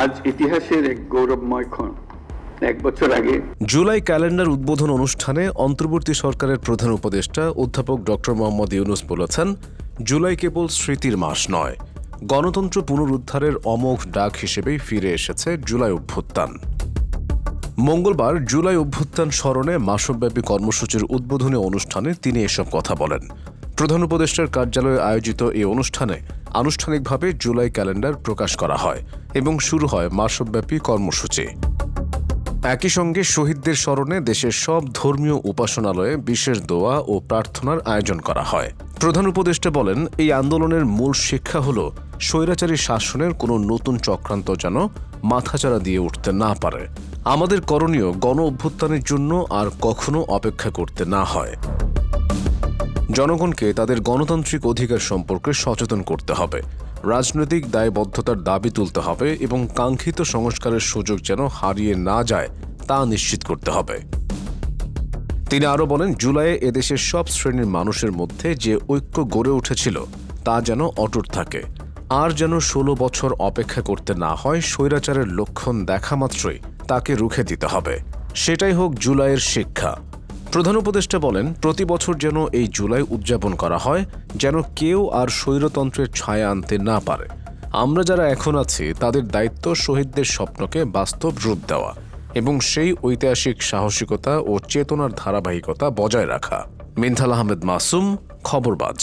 আজ ইতিহাসের এক গৌরবময় ক্ষণ। 1 বছর আগে জুলাই ক্যালেন্ডার উদ্বোধন অনুষ্ঠানে অন্তর্বর্তী সরকারের প্রধান উপদেষ্টা অধ্যাপক ডক্টর মোহাম্মদ ইউনূস বলেছেন, জুলাই কেবল স্মৃতির মাস নয়, গণতন্ত্র পুনরুদ্ধারের অমোঘ ডাক হিসেবেই ফিরে এসেছে জুলাই অভ্যুত্থান। মঙ্গলবার জুলাই অভ্যুত্থান স্মরণে মাসব্যাপী কর্মসূচির উদ্বোধনী অনুষ্ঠানে তিনি এসব কথা বলেন। প্রধান উপদেষ্টার কার্যালয়ে আয়োজিত এই অনুষ্ঠানে আনুষ্ঠানিকভাবে জুলাই ক্যালেন্ডার প্রকাশ করা হয় এবং শুরু হয় মাসব্যাপী কর্মসূচি। একই সঙ্গে শহীদদের স্মরণে দেশের সব ধর্মীয় উপাসনালয়ে বিশেষ দোয়া ও প্রার্থনার আয়োজন করা হয়। প্রধান উপদেষ্টা বলেন, এই আন্দোলনের মূল শিক্ষা হল স্বৈরাচারী শাসনের কোনো নতুন চক্রান্ত যেন মাথাচাড়া দিয়ে উঠতে না পারে। আমাদের করণীয় গণ অভ্যুত্থানের জন্য আর কখনো অপেক্ষা করতে না হয়। জনগণকে তাদের গণতান্ত্রিক অধিকার সম্পর্কে সচেতন করতে হবে, রাজনৈতিক দায়বদ্ধতার দাবি তুলতে হবে এবং কাঙ্ক্ষিত সংস্কারের সুযোগ যেন হারিয়ে না যায় তা নিশ্চিত করতে হবে। তিনি আরও বলেন, জুলাইয়ে এদেশের সব শ্রেণীর মানুষের মধ্যে যে ঐক্য গড়ে উঠেছিল তা যেন অটুট থাকে, আর যেন 16 বছর অপেক্ষা করতে না হয়। স্বৈরাচারের লক্ষণ দেখা মাত্রই তাকে রুখে দিতে হবে, সেটাই হোক জুলাইয়ের শিক্ষা। প্রধান উপদেষ্টা বলেন, প্রতি বছর যেন এই জুলাই উদযাপন করা হয়, যেন কেউ আর স্বৈরতন্ত্রের ছায়া আনতে না পারে। আমরা যারা এখন আছি তাদের দায়িত্ব শহীদদের স্বপ্নকে বাস্তব রূপ দেওয়া এবং সেই ঐতিহাসিক সাহসিকতা ও চেতনার ধারাবাহিকতা বজায় রাখা। মিনথাল আহমেদ মাসুম, খবরবাজ।